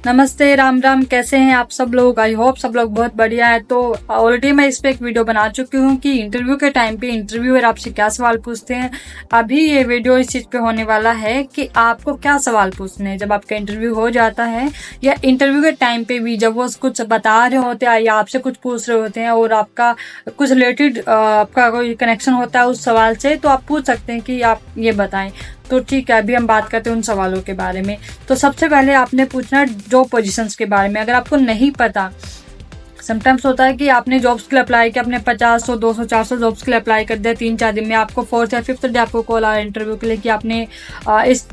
नमस्ते, राम राम। कैसे हैं आप सब लोग? आई होप सब लोग बहुत बढ़िया है। तो ऑलरेडी मैं इस पे एक वीडियो बना चुकी हूँ कि इंटरव्यू के टाइम पे इंटरव्यूअर आपसे क्या सवाल पूछते हैं। अभी ये वीडियो इस चीज पे होने वाला है कि आपको क्या सवाल पूछने हैं जब आपका इंटरव्यू हो जाता है, या इंटरव्यू के टाइम पे भी जब वो कुछ बता रहे होते हैं या आपसे कुछ पूछ रहे होते हैं और आपका कुछ रिलेटेड आपका कोई कनेक्शन होता है उस सवाल से, तो आप पूछ सकते हैं कि आप ये बताएं। तो ठीक है, अभी हम बात करते हैं उन सवालों के बारे में। तो सबसे पहले आपने पूछना है जॉब पोजीशंस के बारे में। अगर आपको नहीं पता, समटाइम्स होता है कि आपने जॉब्स के लिए अप्लाई किया, आपने 50, 100, 200, 400 जॉब्स के लिए अप्लाई कर दिया 3-4 दिन में, आपको 4th या 5th डे आपको कॉल आया इंटरव्यू के लिए कि आपने इस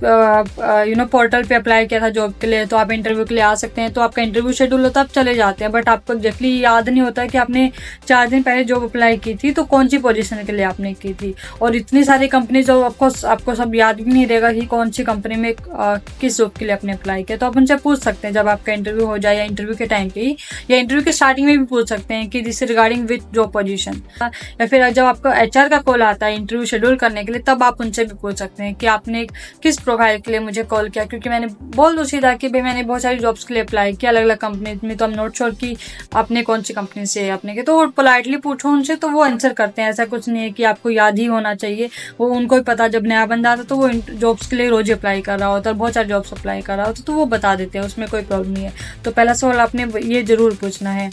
पोर्टल पे अप्लाई किया था जॉब के लिए, तो आप इंटरव्यू के लिए आ सकते हैं। तो आपका इंटरव्यू शेड्यूल होता है, आप चले जाते हैं, बट आपको एग्जैक्टली याद नहीं होता कि आपने 4 दिन पहले जॉब अप्लाई की थी तो कौन सी पोजिशन के लिए आपने की थी। और इतनी सारी कंपनी जो आपको सब याद भी नहीं रहेगा कि कौन सी कंपनी में किस जॉब के लिए आपने अप्लाई किया। तो आप उनसे पूछ सकते हैं जब आपका इंटरव्यू हो जाए, या इंटरव्यू के टाइम पे ही, या इंटरव्यू के स्टार्टिंग में भी पूछ सकते हैं कि this regarding with job position. या फिर जब आपको एचआर का कॉल आता है इंटरव्यू शेड्यूल करने के लिए, तब आप उनसे भी पूछ सकते हैं कि आपने किस प्रोफाइल के लिए मुझे कॉल किया, क्योंकि मैंने बोल दो सीधा कि भाई मैंने बहुत सारी जॉब्स के लिए अप्लाई किया अलग अलग कंपनी में, तो आई एम नॉट श्योर कि आपने कौन सी कंपनी से आपने किया। तो पोलाइटली पूछो उनसे, तो वो आंसर करते हैं। ऐसा कुछ नहीं है कि आपको याद ही होना चाहिए, वो उनको ही पता। जब नया बंदा आता तो वो जॉब्स के लिए रोज अप्लाई कर रहा होता है, बहुत सारी जॉब्स अप्लाई कर रहा होता, तो वो बता देते हैं, उसमें कोई प्रॉब्लम नहीं है। तो पहला सवाल आपने ये जरूर पूछना है।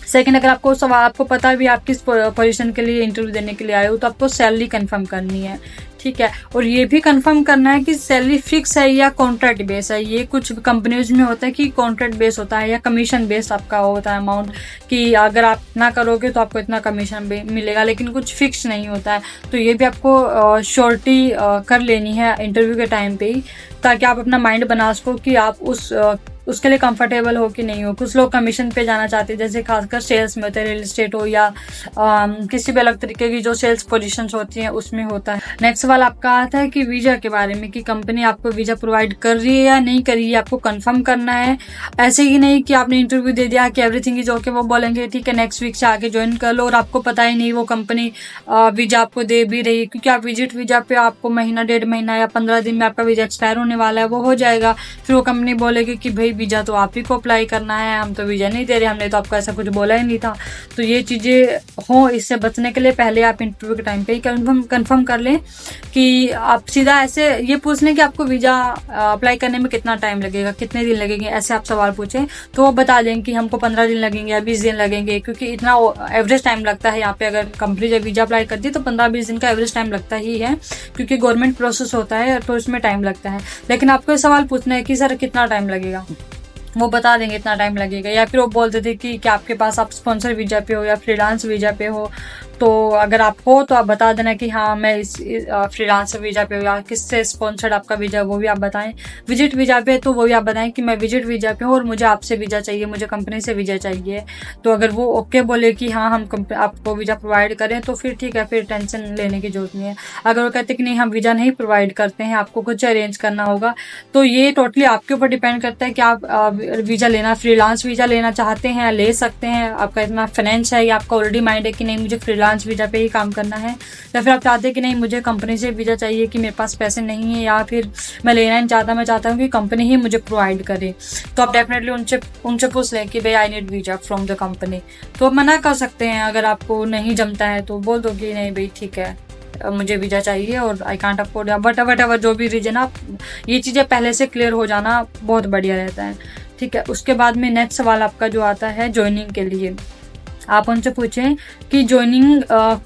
सेकंड, अगर आपको सवाल आपको पता भी आप किस पोजीशन के लिए इंटरव्यू देने के लिए आए हो, तो आपको सैलरी कंफर्म करनी है, ठीक है। और ये भी कंफर्म करना है कि सैलरी फिक्स है या कॉन्ट्रैक्ट बेस है। ये कुछ कंपनीज में होता है कि कॉन्ट्रैक्ट बेस होता है या कमीशन बेस आपका होता है अमाउंट, कि अगर आप इतना करोगे तो आपको इतना कमीशन मिलेगा, लेकिन कुछ फिक्स नहीं होता है। तो ये भी आपको श्योरिटी कर लेनी है इंटरव्यू के टाइम पे ही, ताकि आप अपना माइंड बना सको कि आप उसके लिए कंफर्टेबल हो कि नहीं हो। कुछ लोग कमीशन पे जाना चाहते हैं, जैसे खासकर सेल्स में होते हैं, रियल एस्टेट हो या किसी भी अलग तरीके की जो सेल्स पोजीशंस होती हैं उसमें होता है। नेक्स्ट सवाल आपका आता है कि वीजा के बारे में, कि कंपनी आपको वीजा प्रोवाइड कर रही है या नहीं कर रही है, आपको कंफर्म करना है। ऐसे ही नहीं कि आपने इंटरव्यू दे दिया कि एवरीथिंग इज ओके, वो बोलेंगे ठीक है नेक्स्ट वीक से आके ज्वाइन कर लो, और आपको पता ही नहीं वो कंपनी वीजा आपको दे भी रही है, क्योंकि आप विजिट वीजा पे आपको महीना 1.5 महीना या 15 दिन में आपका वीजा एक्सपायर होने वाला है, वो हो जाएगा। फिर वो कंपनी बोलेगी कि भाई वीजा तो आप ही को अप्लाई करना है, हम तो वीजा नहीं दे रहे, हमने तो आपको ऐसा कुछ बोला ही नहीं था। तो ये चीजें हो, इससे बचने के लिए पहले आप इंटरव्यू के टाइम पे ही कंफर्म कर लें कि आप सीधा ऐसे ये पूछ लें कि आपको वीजा अप्लाई करने में कितना टाइम लगेगा, कितने दिन लगेंगे, ऐसे आप सवाल पूछें तो वो बता दें कि हमको 15 दिन लगेंगे या 20 दिन लगेंगे, क्योंकि इतना एवरेज टाइम लगता है यहाँ पे। अगर कंपनी जब वीजा अप्लाई करती है तो 15-20 दिन का एवरेज टाइम लगता ही है, क्योंकि गवर्नमेंट प्रोसेस होता है तो इसमें टाइम लगता है। लेकिन आपको ये सवाल पूछना है कि सर कितना टाइम लगेगा, वो बता देंगे इतना टाइम लगेगा। या फिर वो बोलते थे कि क्या आपके पास आप स्पॉन्सर वीजा पे हो या फ्रीलांस वीजा पे हो, तो अगर आप हो तो आप बता देना कि हाँ मैं इस फ्रीलांस वीजा पे हूँ, या किससे स्पॉन्सर्ड आपका वीजा है वो भी आप बताएं। विजिट वीजा पे तो वो भी आप बताएं कि मैं विजिट वीजा पे हूँ और मुझे आपसे वीजा चाहिए, मुझे कंपनी से वीजा चाहिए। तो अगर वो ओके बोले कि हाँ हम आपको वीजा प्रोवाइड करें तो फिर ठीक है, फिर टेंशन लेने की जरूरत नहीं है। अगर वो कहते कि नहीं हम वीजा नहीं प्रोवाइड करते हैं, आपको कुछ अरेंज करना होगा, तो ये टोटली आपके ऊपर डिपेंड करता है कि आप वीजा लेना, फ्रीलांस वीजा लेना चाहते हैं, ले सकते हैं। आपका इतना फाइनेंस है या आपका ऑलरेडी माइंड है कि नहीं मुझे फ्रीलांस वीजा पे ही काम करना है, या फिर आप चाहते हैं कि नहीं मुझे कंपनी से वीजा चाहिए कि मेरे पास पैसे नहीं है, या फिर मैं लेना नहीं चाहता, मैं चाहता हूँ कि कंपनी ही मुझे प्रोवाइड करे, तो आप डेफिनेटली उनसे पूछ लें कि भाई I need visa from the company. तो आप मना कर सकते हैं। अगर आपको नहीं जमता है तो बोल दो कि नहीं भाई ठीक है मुझे वीजा चाहिए और I can't afford, what ever जो भी रीजन, आप ये चीजें पहले से क्लियर हो जाना बहुत बढ़िया रहता है, ठीक है। उसके बाद में नेक्स्ट सवाल आपका जो आता है ज्वाइनिंग के लिए, आप उनसे पूछें कि ज्वाइनिंग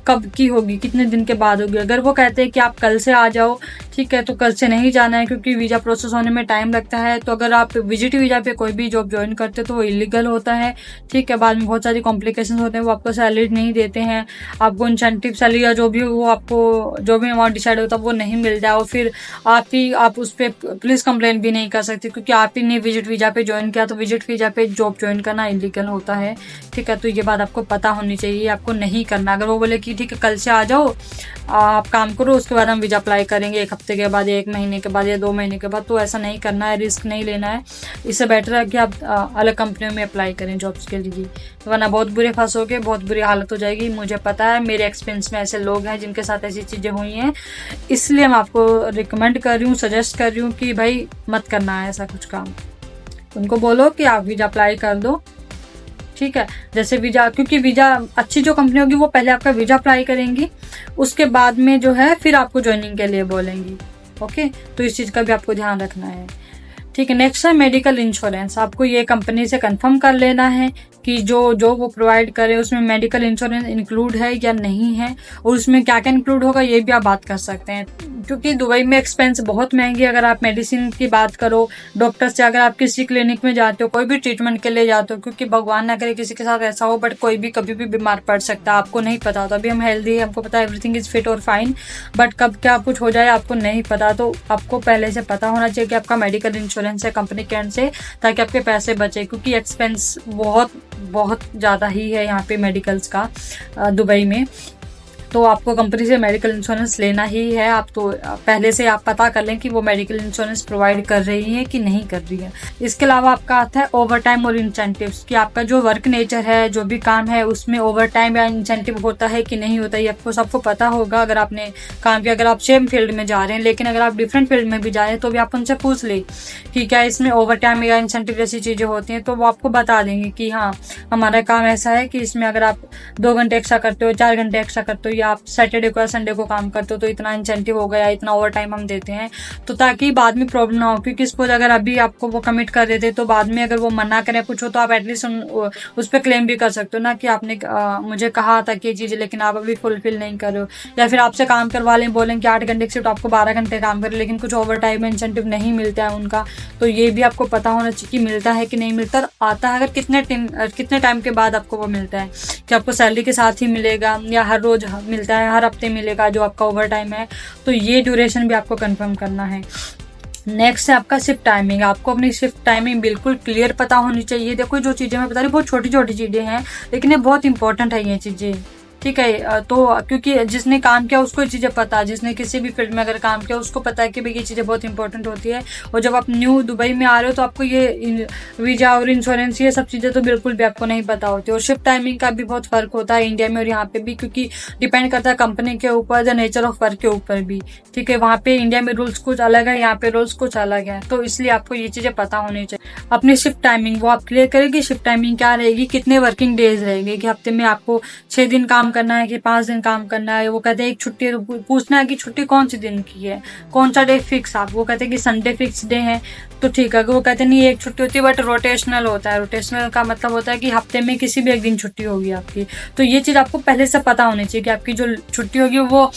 कब की होगी, कितने दिन के बाद होगी। अगर वो कहते हैं कि आप कल से आ जाओ, ठीक है, तो कल से नहीं जाना है क्योंकि वीजा प्रोसेस होने में टाइम लगता है। तो अगर आप विजिट वीजा पे कोई भी जॉब ज्वाइन करते तो वो इलीगल होता है, ठीक है। बाद में बहुत सारी कॉम्प्लिकेशन होते हैं, वो आपको सैलरी नहीं देते हैं, आपको इंसेंटिव सैलरी या जो भी वो आपको जो भी अमाउंट डिसाइड होता है वो नहीं मिल जाए, और फिर आप उस पर पुलिस कंप्लेंट भी नहीं कर सकते, क्योंकि आप ही ने विजिट वीजा पे ज्वाइन किया। तो विजिट वीजा पे जॉब ज्वाइन करना इलीगल होता है, ठीक है। तो ये बात आपको पता होनी चाहिए, आपको नहीं करना। अगर वो बोले कि ठीक है कल से आ जाओ, आप काम करो, उसके बाद हम वीजा अप्लाई करेंगे 1 हफ्ते के बाद या 1 महीने के बाद या 2 महीने के बाद, तो ऐसा नहीं करना है, रिस्क नहीं लेना है। इससे बेटर है कि आप अलग कंपनियों में अप्लाई करें जॉब्स के लिए, वरना बहुत बुरे फंसोगे, बहुत बुरी हालत हो जाएगी। मुझे पता है, मेरे एक्सपीरियंस में ऐसे लोग हैं जिनके साथ ऐसी चीज़ें हुई हैं, इसलिए मैं आपको रिकमेंड कर रही हूँ, सजेस्ट कर रही हूँ कि भाई मत करना है ऐसा कुछ काम। उनको बोलो कि आप वीज़ा अप्लाई कर दो, ठीक है। जैसे वीज़ा, क्योंकि वीज़ा अच्छी जो कंपनी होगी वो पहले आपका वीज़ा अप्लाई करेंगी, उसके बाद में जो है फिर आपको ज्वाइनिंग के लिए बोलेंगी। ओके, तो इस चीज़ का भी आपको ध्यान रखना है, ठीक है। नेक्स्ट है मेडिकल इंश्योरेंस। आपको ये कंपनी से कंफर्म कर लेना है कि जो वो प्रोवाइड करे उसमें मेडिकल इंश्योरेंस इंक्लूड है या नहीं है, और उसमें क्या क्या इंक्लूड होगा ये भी आप बात कर सकते हैं, क्योंकि दुबई में एक्सपेंस बहुत महंगी है। अगर आप मेडिसिन की बात करो, डॉक्टर से अगर आप किसी क्लिनिक में जाते हो, कोई भी ट्रीटमेंट के लिए जाते हो, क्योंकि भगवान ना करे किसी के साथ ऐसा हो, बट कोई भी कभी भी बीमार पड़ सकता है, आपको नहीं पता। तो अभी हम हेल्दी है, हमको पता है एवरीथिंग इज फिट और फाइन, बट कब क्या कुछ हो जाए आपको नहीं पता। तो आपको पहले से पता होना चाहिए कि आपका मेडिकल इंश्योरेंस है कंपनी के एंड से, ताकि आपके पैसे बचे, क्योंकि एक्सपेंस बहुत ज़्यादा ही है यहाँ पे मेडिकल्स का दुबई में। तो आपको कंपनी से मेडिकल इंश्योरेंस लेना ही है। आप तो पहले से आप पता कर लें कि वो मेडिकल इंश्योरेंस प्रोवाइड कर रही है कि नहीं कर रही है। इसके अलावा आपका आता है ओवर टाइम और इंसेंटिव्स, कि आपका जो वर्क नेचर है, जो भी काम है, उसमें ओवर टाइम या इंसेंटिव होता है कि नहीं होता, ये आपको सबको पता होगा अगर आपने काम किया। अगर आप सेम फील्ड में जा रहे हैं, लेकिन अगर आप डिफरेंट फील्ड में भी जा रहे हैं, तो भी आप उनसे पूछ लें कि क्या इसमें ओवर टाइम या इंसेंटिव जैसी चीज़ें होती हैं, तो वो आपको बता देंगे कि हाँ हमारा काम ऐसा है कि इसमें अगर आप 2 घंटे एक्स्ट्रा करते हो, 4 घंटे एक्स्ट्रा करते हो, या आप सैटरडे को या संडे को काम करते हो, तो इतना इंसेंटिव हो गया, इतना ओवर टाइम हम देते हैं। तो ताकि बाद में प्रॉब्लम ना हो, क्योंकि सपोज अगर अभी आपको वो कमिट कर देते तो बाद में अगर वो मना करें कुछ हो, तो आप एटलीस्ट उस पर क्लेम भी कर सकते हो ना, कि आपने मुझे कहा था कि ये चीज़ लेकिन आप अभी फुलफिल नहीं कर रहे हो। या फिर आपसे काम करवा लें, बोलें कि 8 घंटे की शिफ्ट आपको 12 घंटे काम करें, लेकिन कुछ ओवर टाइम में इंसेंटिव नहीं मिलता है उनका। तो ये भी आपको पता होना चाहिए कि मिलता है कि नहीं मिलता, आता है अगर कितने टाइम के बाद आपको वो मिलता है, कि आपको सैलरी के साथ ही मिलेगा या हर रोज मिलता है, हर हफ्ते मिलेगा जो आपका ओवर टाइम है। तो ये ड्यूरेशन भी आपको कंफर्म करना है। नेक्स्ट है आपका शिफ्ट टाइमिंग। आपको अपनी शिफ्ट टाइमिंग बिल्कुल क्लियर पता होनी चाहिए। देखो जो चीज़ें मैं बता रही बहुत छोटी छोटी चीज़ें हैं, लेकिन ये बहुत इंपॉर्टेंट है ये चीज़ें, ठीक है। तो क्योंकि जिसने काम किया उसको ये चीज़ें पता है, जिसने किसी भी फील्ड में अगर काम किया उसको पता है कि भाई ये चीज़ें बहुत इंपॉर्टेंट होती है। और जब आप न्यू दुबई में आ रहे हो तो आपको ये वीज़ा और इंश्योरेंस ये सब चीज़ें तो बिल्कुल भी आपको नहीं पता होती। और शिफ्ट टाइमिंग का भी बहुत फ़र्क होता है इंडिया में और यहाँ पे भी, क्योंकि डिपेंड करता है कंपनी के ऊपर, द नेचर ऑफ वर्क के ऊपर भी, ठीक है। वहाँ पे इंडिया में रूल्स कुछ अलग है, यहाँ पे रूल्स कुछ अलग है, तो इसलिए आपको ये चीज़ें पता होनी चाहिए। अपनी शिफ्ट टाइमिंग वो आप क्लियर करेगी। शिफ्ट टाइमिंग क्या रहेगी, कितने वर्किंग डेज रहेंगे, कि हफ्ते में आपको 6 दिन काम करना है कि 5 दिन काम करना है। वो कहते हैं एक छुट्टी, तो पूछना है कि छुट्टी कौन सी दिन की है, कौन सा डे फिक्स। आप वो कहते हैं कि संडे फिक्स डे है, तो ठीक है। वो कहते हैं नहीं एक छुट्टी होती है, बट रोटेशनल होता है। रोटेशनल का मतलब होता है कि हफ्ते में किसी भी एक दिन छुट्टी होगी आपकी। तो ये चीज़ आपको पहले से पता होनी चाहिए कि आपकी जो छुट्टी होगी वो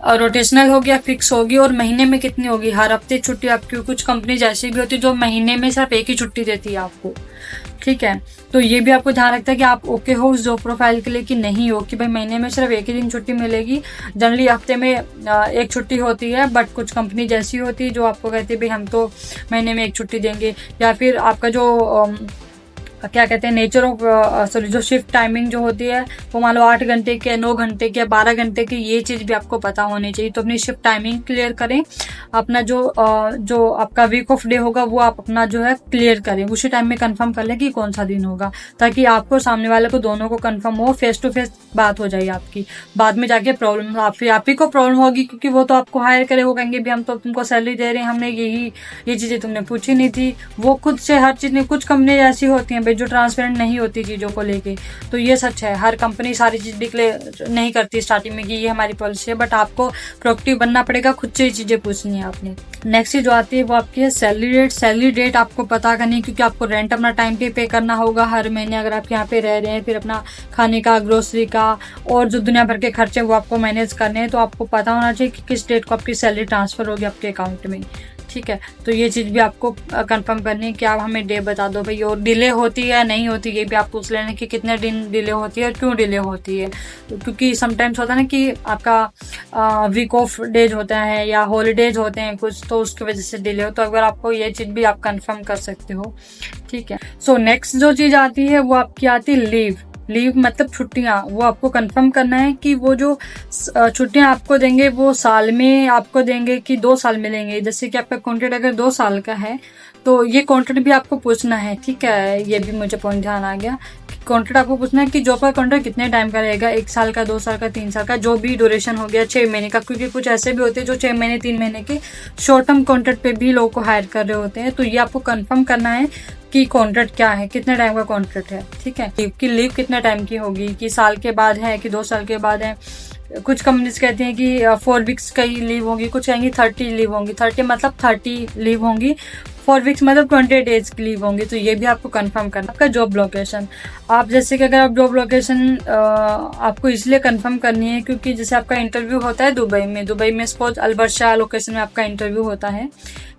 रोटेशनल होगी या फिक्स होगी, और महीने में कितनी होगी। हर हफ्ते छुट्टी आपकी, कुछ कंपनीज ऐसी भी होती है जो महीने में सिर्फ एक ही छुट्टी देती है आपको, ठीक है। तो ये भी आपको ध्यान रखता है कि आप ओके हो उस जॉब प्रोफाइल के लिए कि नहीं हो, कि भाई महीने में सिर्फ एक ही दिन छुट्टी मिलेगी। जनरली हफ्ते में एक छुट्टी होती है, बट कुछ कंपनी जैसी होती है जो आपको कहती है भाई हम तो महीने में एक छुट्टी देंगे। या फिर आपका जो क्या कहते हैं नेचर ऑफ सॉरी जो शिफ्ट टाइमिंग जो होती है वो मान लो 8 घंटे के, 9 घंटे के, 12 घंटे की, ये चीज़ भी आपको पता होनी चाहिए। तो अपनी शिफ्ट टाइमिंग क्लियर करें। अपना जो आपका वीक ऑफ डे होगा वो आप अपना जो है क्लियर करें, उसी टाइम में कंफर्म कर लें कि कौन सा दिन होगा, ताकि आपको सामने वाले को दोनों को कंफर्म हो, फेस टू फेस बात हो जाए आपकी। बाद में जाके प्रॉब्लम आप ही को प्रॉब्लम होगी, क्योंकि वो तो आपको हायर करे, वो कहेंगे भी हम तो तुमको सैलरी दे रहे हैं, हमने ये चीज़ें तुमने पूछी नहीं थी। वो खुद से हर चीज़ में, कुछ कंपनी ऐसी होती हैं जो ट्रांसपेरेंट नहीं होती चीज़ों को लेके। तो ये सच है, हर कंपनी सारी चीज़ डिक्लेयर नहीं करती स्टार्टिंग में कि ये हमारी पॉलिसी है, बट आपको प्रोएक्टिव बनना पड़ेगा, खुद से ही चीज़ें पूछनी है आपने। नेक्स्ट जो आती है वो आपकी है सैलरी रेट। सैलरी रेट आपको पता करनी है, क्योंकि आपको रेंट अपना टाइम पे करना होगा हर महीने अगर आप यहाँ पे रह रहे हैं। फिर अपना खाने का, ग्रोसरी का और जो दुनिया भर के खर्चे वो आपको मैनेज करने हैं। तो आपको पता होना चाहिए कि किस डेट को आपकी सैलरी ट्रांसफर होगी आपके अकाउंट में, ठीक है। तो ये चीज़ भी आपको कंफर्म करनी है कि आप हमें डे बता दो भाई, और डिले होती है या नहीं होती ये भी आप पूछ लेना कि कितने दिन डिले होती है और क्यों डिले होती है। क्योंकि समटाइम्स होता है ना कि आपका वीक ऑफ डेज होता है या हॉलीडेज होते हैं कुछ, तो उसकी वजह से डिले हो। तो अगर आपको ये चीज़ भी आप कंफर्म कर सकते हो, ठीक है। सो नेक्स्ट जो चीज़ आती है वो आपकी आती है लीव मतलब छुट्टियाँ। वो आपको कंफर्म करना है कि वो जो छुट्टियाँ आपको देंगे वो साल में आपको देंगे कि 2 साल मिलेंगे। जैसे कि आपका कॉन्ट्रैक्ट अगर 2 साल का है तो ये कॉन्ट्रैक्ट भी आपको पूछना है, ठीक है। ये भी मुझे पॉइंट ध्यान आ गया। कॉन्ट्रैक्ट आपको पूछना है कि जो आपका कॉन्ट्रैक्ट कितने टाइम का रहेगा, 1 साल का, 2 साल का, 3 साल का, जो भी ड्यूरेशन हो गया, 6 महीने का। क्योंकि कुछ ऐसे भी होते हैं जो 6 महीने 3 महीने के शॉर्ट टर्म कॉन्ट्रैक्ट पे भी लोगों को हायर कर रहे होते हैं। तो ये आपको कंफर्म करना है कि कॉन्ट्रैक्ट क्या है, कितने टाइम का कॉन्ट्रैक्ट है, ठीक है, कि लीव कितने टाइम की होगी, कि साल के बाद है कि 2 साल के बाद है। कुछ कंपनीज कहती हैं कि 4 वीक्स का ही लीव होगी, कुछ कहेंगी 30 लीव होंगी, 30 मतलब 30 लीव होंगी, 4 वीक्स मतलब 20 डेज की लीव होंगी। तो ये भी आपको कंफर्म करना। आपका जॉब लोकेशन, आप जैसे कि अगर आप जॉब लोकेशन आपको इसलिए कंफर्म करनी है क्योंकि जैसे आपका इंटरव्यू होता है दुबई में सपोज अल्बर्शा लोकेशन में आपका इंटरव्यू होता है,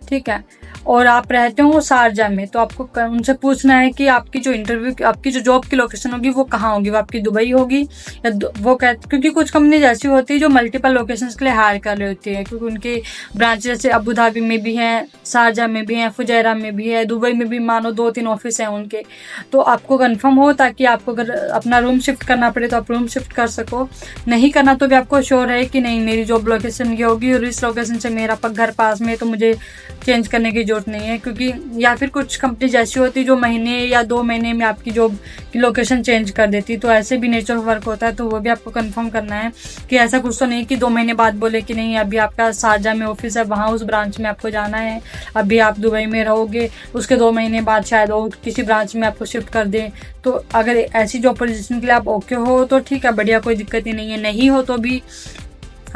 ठीक है, और आप रहते हो शारजा में, तो आपको उनसे पूछना है कि आपकी जो जॉब की लोकेशन होगी वो कहाँ होगी, वो आपकी दुबई होगी या वो क्योंकि कुछ कंपनीज ऐसी होती है जो मल्टीपल लोकेशंस के लिए हायर कर रही होती है, क्योंकि उनके ब्रांच जैसे अबू धाबी में भी हैं, शारजा में भी हैं, फुजैरा में भी है, दुबई में भी मानो 2-3 ऑफिस हैं उनके। तो आपको कंफर्म हो ताकि आपको अगर अपना रूम शिफ्ट करना पड़े तो आप रूम शिफ्ट कर सको, नहीं करना तो भी आपको श्योर है कि नहीं मेरी जॉब लोकेशन ये होगी और इस लोकेशन से मेरा घर पास में, तो मुझे चेंज करने की जरूरत नहीं है। क्योंकि या फिर कुछ कंपनी ऐसी होती है जो महीने या 2 महीने में आपकी जॉब की लोकेशन चेंज कर देती, तो ऐसे भी नेचर ऑफ वर्क होता है, तो वो भी आपको कंफर्म करना है कि ऐसा कुछ तो नहीं कि 2 महीने बाद बोले कि नहीं अभी आपका शारजा में ऑफिस है, वहाँ उस ब्रांच में आपको जाना है, अभी आप दुबई में रहोगे, उसके 2 महीने बाद शायद और किसी ब्रांच में आपको शिफ्ट कर दें। तो अगर ऐसी जॉब पोजीशन के लिए आप ओके हो तो ठीक है, बढ़िया, कोई दिक्कत ही नहीं है। नहीं हो तो भी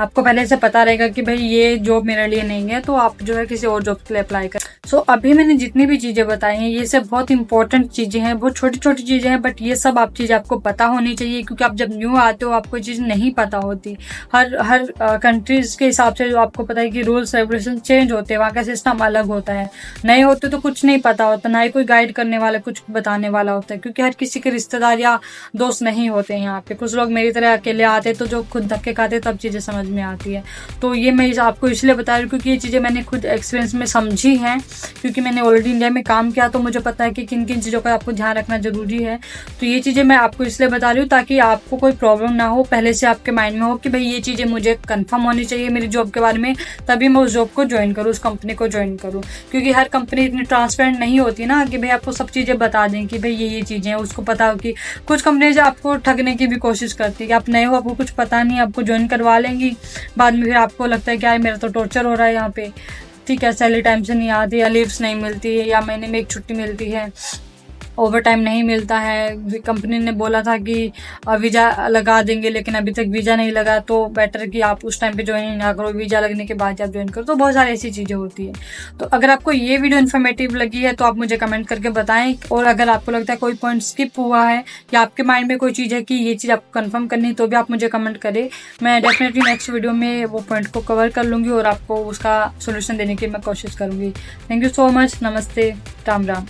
आपको पहले से पता रहेगा कि भाई ये जॉब मेरे लिए नहीं है, तो आप जो है किसी और जॉब के लिए अप्लाई कर। सो अभी मैंने जितनी भी चीजें बताई हैं ये सब बहुत इंपॉर्टेंट चीजें हैं, बहुत छोटी छोटी चीजें हैं, बट ये सब आप चीजें आपको पता होनी चाहिए, क्योंकि आप जब न्यू आते हो आपको चीज नहीं पता होती। हर कंट्रीज के हिसाब से जो आपको पता है कि रूल्स रेगुलेशन चेंज होते हैं, वहाँ का सिस्टम अलग होता है, नए होते तो कुछ नहीं पता होता, ना ही कोई गाइड करने वाला कुछ बताने वाला होता है, क्योंकि हर किसी के रिश्तेदार या दोस्त नहीं होते हैं यहाँ पे। कुछ लोग मेरी तरह अकेले आते तो जो खुद धक्के खाते तब चीजें समझ में आती है। तो ये मैं आपको इसलिए बता रही हूँ क्योंकि ये चीजें मैंने खुद एक्सपीरियंस में समझी हैं, क्योंकि मैंने ऑलरेडी इंडिया में काम किया, तो मुझे पता है कि किन किन चीज़ों का आपको ध्यान रखना जरूरी है। तो ये चीज़ें मैं आपको इसलिए बता रही हूँ ताकि आपको कोई प्रॉब्लम ना हो, पहले से आपके माइंड में हो कि भाई ये चीज़ें मुझे कंफर्म होनी चाहिए मेरी जॉब के बारे में, तभी मैं उस जॉब को ज्वाइन करूँ, उस कंपनी को ज्वाइन करूँ। क्योंकि हर कंपनी इतनी ट्रांसपेरेंट नहीं होती ना कि भाई आपको सब चीज़ें बता दें कि भाई ये चीज़ें हैं, उसको पता हो। कि कुछ कंपनीज आपको ठगने की भी कोशिश करती है कि आप नए हो, आपको कुछ पता नहीं, आपको ज्वाइन करवा लेंगी, बाद में फिर आपको लगता है कि यार मेरा तो टॉर्चर हो रहा है यहाँ पे, ठीक है, सैलरी टाइम से नहीं आती, या लीव्स नहीं मिलती है, या महीने में एक छुट्टी मिलती है, ओवर टाइम नहीं मिलता है, कंपनी ने बोला था कि वीज़ा लगा देंगे लेकिन अभी तक वीज़ा नहीं लगा, तो बेटर कि आप उस टाइम पे ज्वाइन ना करो, वीज़ा लगने के बाद आप ज्वाइन करो। तो बहुत सारी ऐसी चीज़ें होती है। तो अगर आपको ये वीडियो इन्फॉर्मेटिव लगी है तो आप मुझे कमेंट करके बताएं, और अगर आपको लगता है कोई पॉइंट स्किप हुआ है या आपके माइंड में कोई चीज़ है कि ये चीज़ आपको कन्फर्म करनी, तो भी आप मुझे कमेंट करें। मैं डेफिनेटली नेक्स्ट वीडियो में वो पॉइंट को कवर कर लूँगी और आपको उसका सोल्यूशन देने की मैं कोशिश करूँगी। Thank you so much. नमस्ते, राम राम।